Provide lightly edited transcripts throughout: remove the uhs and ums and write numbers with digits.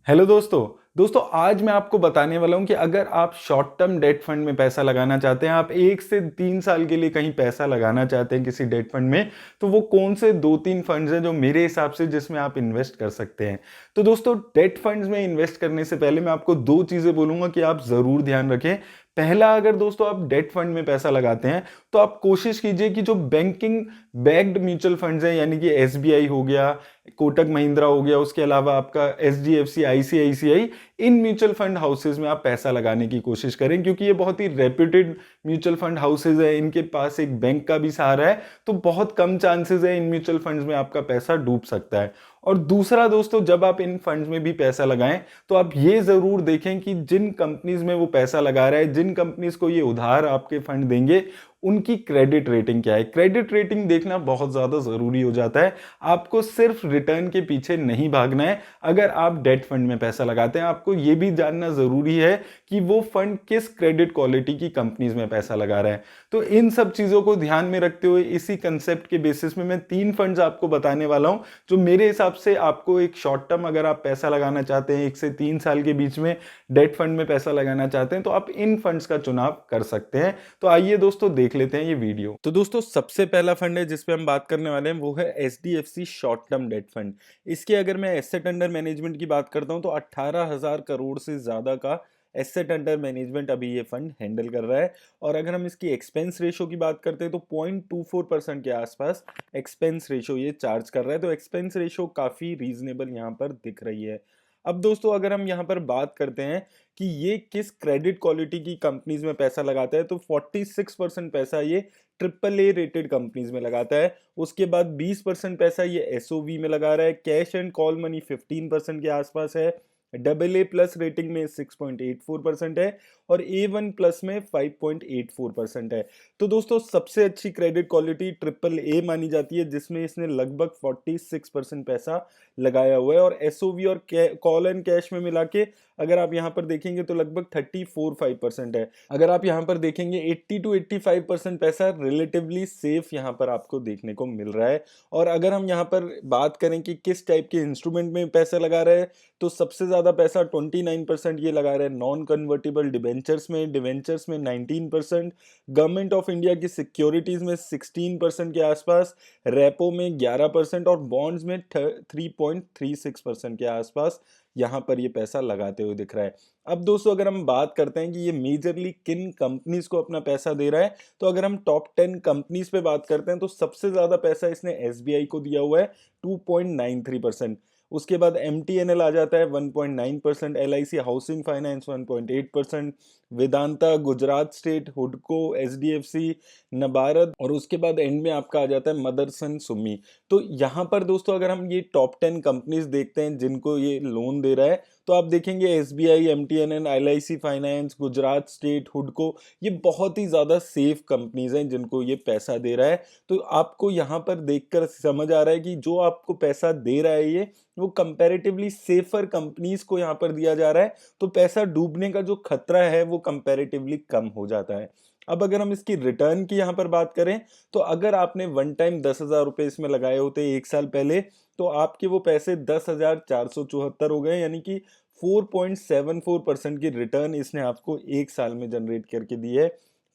Hello दोस्तों आज मैं आपको बताने वाला हूं कि अगर आप शॉर्ट टर्म डेट फंड में पैसा लगाना चाहते हैं, आप 1 से 3 साल के लिए कहीं पैसा लगाना चाहते हैं किसी डेट फंड में, तो वो कौन से 2-3 फंड्स हैं जो मेरे हिसाब से जिसमें आप इन्वेस्ट कर सकते हैं। तो दोस्तों, डेट फंड्स में इन्वेस्ट करने से पहले मैं आपको दो चीजें बोलूंगा कि आप जरूर ध्यान रखें। पहला, अगर दोस्तों आप डेट फंड में पैसा लगाते हैं तो आप कोशिश कीजिए कि जो बैंकिंग बैक्ड म्यूचुअल फंड्स हैं, यानी कि एसबीआई हो गया, कोटक महिंद्रा हो गया, उसके अलावा आपका HDFC, ICICI, in mutual fund houses में आप पैसा लगाने की कोशिश करें, क्योंकि ये बहुत ही रेप्यूटेड म्यूचुअल फंड हाउसेज है, इनके पास एक बैंक का भी सहारा है, तो बहुत कम चांसेस है इन म्यूचुअल फंड्स में आपका पैसा डूब सकता है। और दूसरा दोस्तों, जब आप इन फंड्स में भी पैसा लगाएं तो आप ये जरूर देखें कि जिन कंपनीज में वो पैसा लगा रहा है, जिन कंपनीज को ये उधार आपके फंड देंगे, उनकी क्रेडिट रेटिंग क्या है। क्रेडिट रेटिंग देखना बहुत ज्यादा जरूरी हो जाता है। आपको सिर्फ रिटर्न के पीछे नहीं भागना है। अगर आप डेट फंड में पैसा लगाते हैं, आपको यह भी जानना जरूरी है कि वो फंड किस क्रेडिट क्वालिटी की कंपनीज में पैसा लगा रहा है। तो इन सब चीजों को ध्यान में रखते हुए इसी कंसेप्ट के बेसिस में मैं 3 फंड्स आपको बताने वाला हूं, जो मेरे हिसाब से आपको एक शॉर्ट टर्म, अगर आप पैसा लगाना चाहते हैं 1 से 3 साल के बीच में डेट फंड में पैसा लगाना चाहते हैं, तो आप इन फंड्स का चुनाव कर सकते हैं। तो आइए दोस्तों, देख लेते हैं ये वीडियो। तो दोस्तों, सबसे पहला फंड है जिस पे हम बात करने वाले हैं, वो है HDFC short term debt fund. इसके अगर मैं एसेट अंडर मैनेजमेंट की बात करता हूं तो 18,000 करोड़ से ज्यादा का एसेट अंडर मैनेजमेंट अभी ये फंड हैंडल कर रहा है। और अगर हम इसकी एक्सपेंस रेशो की बात करते हैं तो 0.24% के आसपास एक्सपेंस रेशो ये चार्ज कर रहा है। तो एक्सपेंस रेशो काफी रीजनेबल यहाँ पर दिख रही है। अब दोस्तों, अगर हम यहाँ पर बात करते हैं कि ये किस क्रेडिट क्वालिटी की कंपनीज में पैसा लगाता है, तो 46% पैसा ये ट्रिपल ए रेटेड कंपनीज में लगाता है। उसके बाद 20% पैसा ये एसओवी में लगा रहा है। कैश एंड कॉल मनी 15% के आसपास है। डबल ए प्लस रेटिंग में 6.84% है और A1 प्लस में 5.84% है। तो दोस्तों, सबसे अच्छी क्रेडिट क्वालिटी ट्रिपल ए मानी जाती है, जिसमें इसने लगभग 46% पैसा लगाया हुआ है। और एसओवी और कॉल एंड कैश में मिला के अगर आप यहाँ पर देखेंगे तो लगभग 34-5% है। अगर आप यहाँ पर देखेंगे 80-85% पैसा रिलेटिवली सेफ यहाँ पर आपको देखने को मिल रहा है। और अगर हम यहाँ पर बात करें कि किस टाइप के इंस्ट्रूमेंट में पैसा लगा रहे हैं, तो सबसे ज्यादा पैसा 29% ये लगा रहे हैं नॉन कन्वर्टेबल डिबेंचर्स में। डिबेंचर्स में 19%, गवर्नमेंट ऑफ इंडिया की सिक्योरिटीज में 16% के आसपास, रेपो में 11% और बॉन्ड्स में 3.36% के आसपास यहाँ पर ये पैसा लगाते हुए दिख रहा है। अब दोस्तों, अगर हम बात करते हैं कि ये मेजरली किन कंपनीज को अपना पैसा दे रहा है, तो अगर हम टॉप 10 कंपनीज पे बात करते हैं तो सबसे ज्यादा पैसा इसने एसबीआई को दिया हुआ है 2.93%। उसके बाद एमटीएनएल आ जाता है 1.9%, LIC housing finance 1.8%, Vedanta, Gujarat state, हुडको, एचडीएफसी, नबारद और उसके बाद एंड में आपका आ जाता है मदरसन सुमी। तो यहाँ पर दोस्तों, अगर हम ये टॉप 10 कंपनीज देखते हैं जिनको ये लोन दे रहा है, तो आप देखेंगे SBI, MTNL, LIC finance, Gujarat state, हुडको, ये बहुत ही ज्यादा सेफ कंपनीज हैं जिनको ये पैसा दे रहा है। तो आपको यहाँ पर देखकर समझ आ रहा है कि जो आपको पैसा दे रहा है ये, वो कंपैरेटिवली सेफर कंपनीज को यहाँ पर दिया जा रहा है। तो पैसा डूबने का जो खतरा है वो कंपैरेटिवली कम हो जाता है। अब अगर हम इसकी रिटर्न की यहाँ पर बात करें, तो अगर आपने वन टाइम 10,000 रुपए इसमें लगाए होते 1 साल पहले, तो आपके वो पैसे 10,474 हो गए, यानी कि 4.74% की रिटर्न इसने आपको 1 साल में जनरेट करके दी है।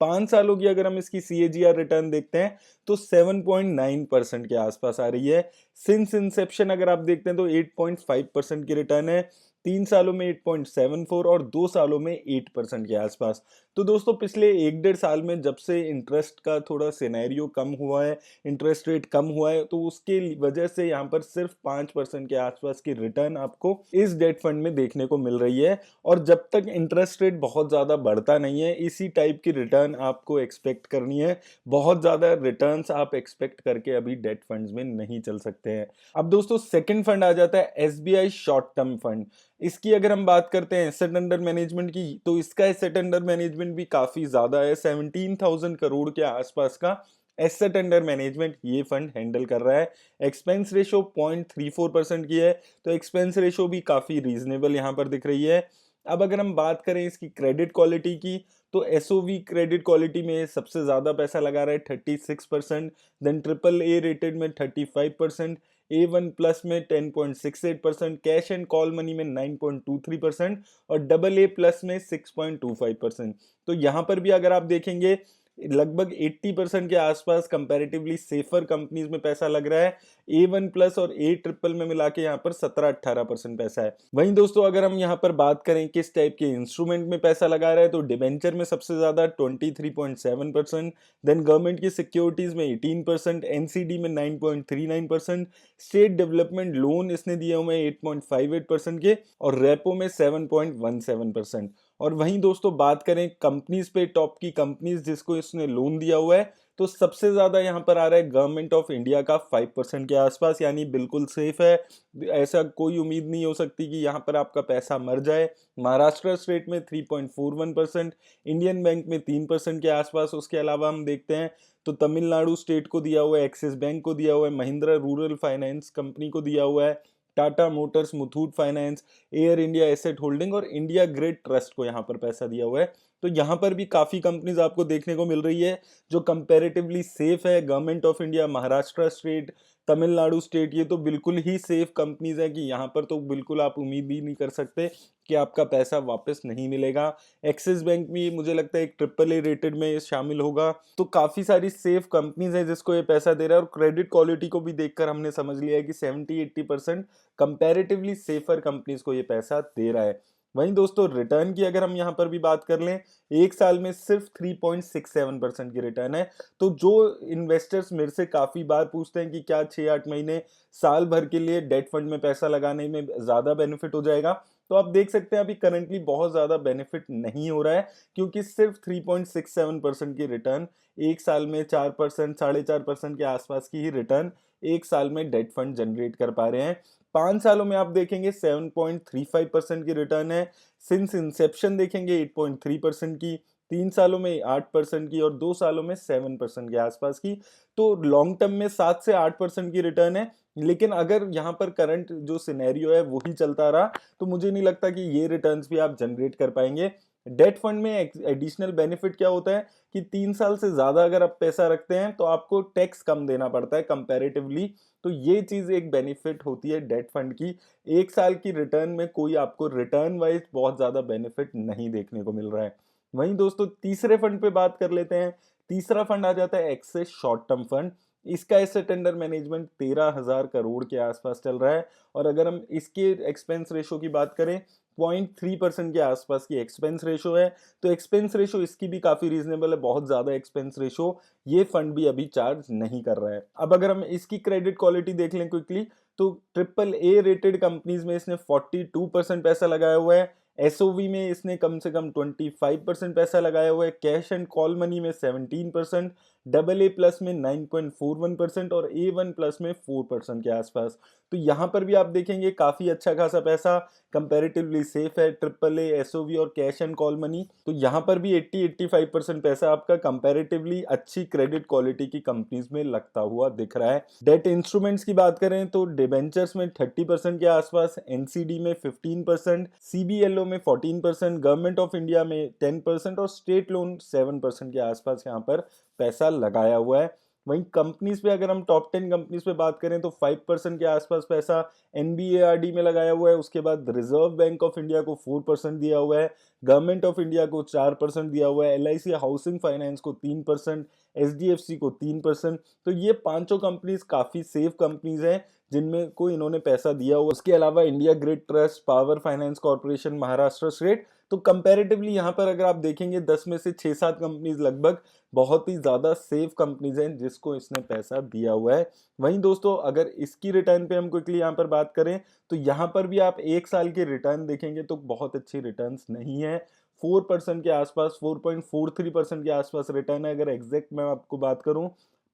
5 सालों की अगर हम इसकी सीएजीआर रिटर्न देखते हैं तो 7.9% के आसपास आ रही है। सिंस इंसेप्शन अगर आप देखते हैं तो 8.5% की रिटर्न है। 3 सालों में 8.74 और 2 सालों में 8% के आसपास। तो दोस्तों, पिछले 1-1.5 साल में जब से इंटरेस्ट का थोड़ा सिनेरियो कम हुआ है, इंटरेस्ट रेट कम हुआ है, तो उसके वजह से यहाँ पर सिर्फ 5% के आसपास की रिटर्न आपको इस डेट फंड में देखने को मिल रही है। और जब तक इंटरेस्ट रेट बहुत ज्यादा बढ़ता नहीं है, इसी टाइप की रिटर्न आपको एक्सपेक्ट करनी है। बहुत ज्यादा रिटर्न्स आप एक्सपेक्ट करके अभी डेट फंड्स में नहीं चल सकते हैं। अब दोस्तों, सेकंड फंड आ जाता है एसबीआई शॉर्ट टर्म फंड। इसकी अगर हम बात करते हैं एसेट अंडर मैनेजमेंट की, तो इसका एसेट अंडर मैनेजमेंट भी काफी ज्यादा है। 17,000 करोड़ के आसपास का एसेट अंडर मैनेजमेंट ये फंड हैंडल कर रहा है। एक्सपेंस रेशो 0.34% की है, तो एक्सपेंस रेशो भी काफी रीजनेबल यहाँ पर दिख रही है। अब अगर हम बात करें इसकी क्रेडिट क्वालिटी की, तो एसओवी क्रेडिट क्वालिटी में सबसे ज्यादा पैसा लगा रहा है 36%, देन ट्रिपल ए रेटेड में 35%, A1 प्लस में 10.68%, कैश एंड कॉल मनी में 9.23% और AA प्लस में 6.25%। तो यहाँ पर भी अगर आप देखेंगे लगभग 80% के आसपास कंपैरेटिवली सेफर कंपनीज में पैसा लग रहा है। A1 प्लस और A ट्रिपल में मिला के यहाँ पर 17-18% पैसा है। वहीं दोस्तों अगर हम यहाँ पर बात करें किस टाइप के इंस्ट्रूमेंट में पैसा लगा रहा है, तो डिबेंचर में सबसे ज्यादा 23.7%, देन गवर्नमेंट की सिक्योरिटीज में 18%, एनसीडी में 9.39%, स्टेट डेवलपमेंट लोन इसने दिए हुए हैं 8.58% के और रेपो में 7.17%। और वहीं दोस्तों बात करें कंपनीज पे, टॉप की कंपनीज जिसको इसने लोन दिया हुआ है, तो सबसे ज्यादा यहाँ पर आ रहा है गवर्नमेंट ऑफ इंडिया का 5% के आसपास, यानी बिल्कुल सेफ है। ऐसा कोई उम्मीद नहीं हो सकती कि यहाँ पर आपका पैसा मर जाए। महाराष्ट्र स्टेट में 3.41%, इंडियन बैंक में 3% के आसपास। उसके अलावा हम देखते हैं तो तमिलनाडु स्टेट को दिया हुआ है, एक्सिस बैंक को दिया हुआ है, महिंद्रा रूरल फाइनेंस कंपनी को दिया हुआ है, Tata Motors, Muthoot finance, air India asset holding और इंडिया ग्रिड ट्रस्ट को यहाँ पर पैसा दिया हुआ है। तो यहाँ पर भी काफी कंपनीज आपको देखने को मिल रही है जो कंपैरेटिवली सेफ है। Government of India, Maharashtra state, Tamil Nadu state, ये तो बिल्कुल ही सेफ कंपनीज है कि यहाँ पर तो बिल्कुल आप उम्मीद ही नहीं कर सकते कि आपका पैसा वापस नहीं मिलेगा। एक्सिस बैंक भी मुझे लगता है एक AAA रेटेड में शामिल होगा। तो काफी सारी सेफ कंपनीज है जिसको ये पैसा दे रहा है और क्रेडिट क्वालिटी को भी देखकर हमने समझ लिया है कि 70-80% कंपैरेटिवली सेफर कंपनीज को ये पैसा दे रहा है। वहीं दोस्तों रिटर्न की अगर हम यहाँ पर भी बात कर लें, एक साल में सिर्फ 3.67% की रिटर्न है। तो जो इन्वेस्टर्स मेरे से काफी बार पूछते हैं कि क्या 6-8 महीने, साल भर के लिए डेट फंड में पैसा लगाने में ज्यादा बेनिफिट हो जाएगा, तो आप देख सकते हैं अभी करंटली बहुत ज्यादा बेनिफिट नहीं हो रहा है, क्योंकि सिर्फ 3.67% की रिटर्न एक साल में 4%, 4.5% के आसपास की ही रिटर्न एक साल में डेट फंड जनरेट कर पा रहे हैं। 5 सालों में आप देखेंगे 7.35% की रिटर्न है। सिंस इंसेप्शन देखेंगे 8.3% की, 3 सालों में 8% की और 2 सालों में 7% के आसपास की। तो लॉन्ग टर्म में 7 से 8% की रिटर्न है। लेकिन अगर यहाँ पर करंट जो सिनेरियो है वही चलता रहा तो मुझे नहीं लगता कि ये रिटर्न्स भी आप जनरेट कर पाएंगे। डेट फंड में एडिशनल बेनिफिट क्या होता है कि 3 साल से ज्यादा अगर आप पैसा रखते हैं तो आपको टैक्स कम देना पड़ता है कंपैरेटिवली। तो ये चीज एक बेनिफिट होती है डेट फंड की। एक साल की रिटर्न में कोई आपको रिटर्न वाइज बहुत ज्यादा बेनिफिट नहीं देखने को मिल रहा है। वहीं दोस्तों तीसरे फंड पे बात कर लेते हैं। तीसरा फंड आ जाता है एक्सेस शॉर्ट टर्म फंड। इसका एसेट अंडर मैनेजमेंट 13,000 करोड़ के आसपास चल रहा है और अगर हम इसके एक्सपेंस रेशो की बात करें, 0.3% के आसपास की एक्सपेंस रेशो है। तो एक्सपेंस रेशो इसकी भी काफी रीजनेबल है, बहुत ज्यादा एक्सपेंस रेशो ये फंड भी अभी चार्ज नहीं कर रहा है। अब अगर हम इसकी क्रेडिट क्वालिटी देख लें क्विकली, तो AAA रेटेड कंपनीज में इसने 42% पैसा लगाया हुआ है। एसओवी में इसने कम से कम 25% पैसा लगाया हुआ है। कैश एंड कॉल मनी में 17%, AA प्लस में 9.41% और A1 प्लस में 4% के आसपास। तो यहाँ पर भी आप देखेंगे काफी अच्छा खासा पैसा कंपैरेटिवली सेफ है। AAA, एसओवी और कैश एंड कॉल मनी, तो यहाँ पर भी 80-85% पैसा आपका कंपैरेटिवली अच्छी क्रेडिट क्वालिटी की कंपनीज में लगता हुआ दिख रहा है। डेट इंस्ट्रूमेंट्स की बात करें तो डिबेंचर्स में 30% के आसपास, एनसीडी में 15%, सीबीएलओ में 14%, गवर्नमेंट ऑफ इंडिया में 10% और स्टेट लोन 7% के आसपास यहाँ पर पैसा लगाया हुआ है। वहीं कंपनीज पे अगर हम टॉप 10 कंपनीज पे बात करें तो 5% के आसपास पैसा एनबीएआरडी में लगाया हुआ है। उसके बाद रिजर्व बैंक ऑफ इंडिया को 4% दिया हुआ है, गवर्नमेंट ऑफ इंडिया को 4% दिया हुआ है, एलआईसी हाउसिंग फाइनेंस को 3%, एचडीएफसी को 3%। तो ये पांचों कंपनीज काफी सेफ कंपनीज हैं जिनमें को इन्होंने पैसा दिया हुआ। उसके अलावा India grid trust, power finance corporation, Maharashtra state, तो कंपैरेटिवली यहाँ पर अगर आप देखेंगे 10 में से 6-7 कंपनीज लगभग बहुत ही ज्यादा सेफ कंपनीज हैं जिसको इसने पैसा दिया हुआ है। वहीं दोस्तों अगर इसकी रिटर्न पे हम क्विकली यहाँ पर बात करें तो यहाँ पर भी आप एक साल के रिटर्न देखेंगे तो बहुत अच्छी रिटर्न्स नहीं है। 4% के आसपास, 4.43% के आसपास रिटर्न है अगर एग्जैक्ट मैं आपको बात करूं।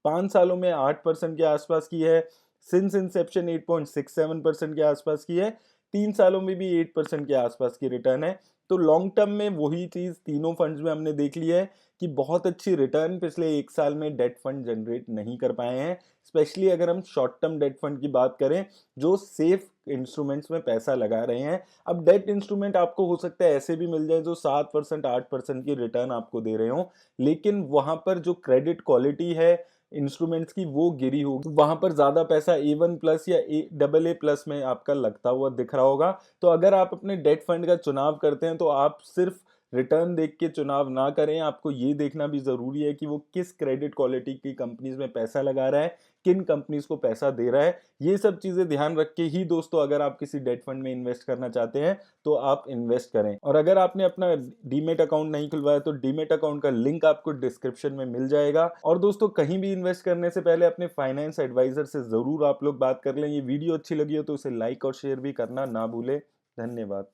5 सालों में 8% के आसपास की है। सिंस इंसेप्शन 8.67% के आसपास की है। 3 सालों में भी 8% के आसपास की रिटर्न है। तो लॉन्ग टर्म में वही चीज तीनों फंड्स में हमने देख लिया है कि बहुत अच्छी रिटर्न पिछले एक साल में डेट फंड जनरेट नहीं कर पाए हैं। स्पेशली अगर हम शॉर्ट टर्म डेट फंड की बात करें जो सेफ इंस्ट्रूमेंट्स में पैसा लगा रहे हैं। अब डेट इंस्ट्रूमेंट आपको हो सकता है ऐसे भी मिल जाए जो 7%, 8% की रिटर्न आपको दे रहे हो, लेकिन वहां पर जो क्रेडिट क्वालिटी है इंस्ट्रूमेंट्स की वो गिरी होगी, वहां पर ज्यादा पैसा A1+ या AA+ में आपका लगता हुआ दिख रहा होगा। तो अगर आप अपने डेट फंड का चुनाव करते हैं तो आप सिर्फ रिटर्न देख के चुनाव ना करें, आपको ये देखना भी जरूरी है कि वो किस क्रेडिट क्वालिटी की कंपनीज में पैसा लगा रहा है, किन कंपनीज को पैसा दे रहा है। ये सब चीजें ध्यान रख के ही दोस्तों अगर आप किसी डेट फंड में इन्वेस्ट करना चाहते हैं तो आप इन्वेस्ट करें। और अगर आपने अपना डीमेट अकाउंट नहीं खुलवाया तो डीमेट अकाउंट का लिंक आपको डिस्क्रिप्शन में मिल जाएगा। और दोस्तों कहीं भी इन्वेस्ट करने से पहले अपने फाइनेंस एडवाइजर से जरूर आप लोग बात कर लें। ये वीडियो अच्छी लगी हो तो उसे लाइक और शेयर भी करना ना भूलें। धन्यवाद।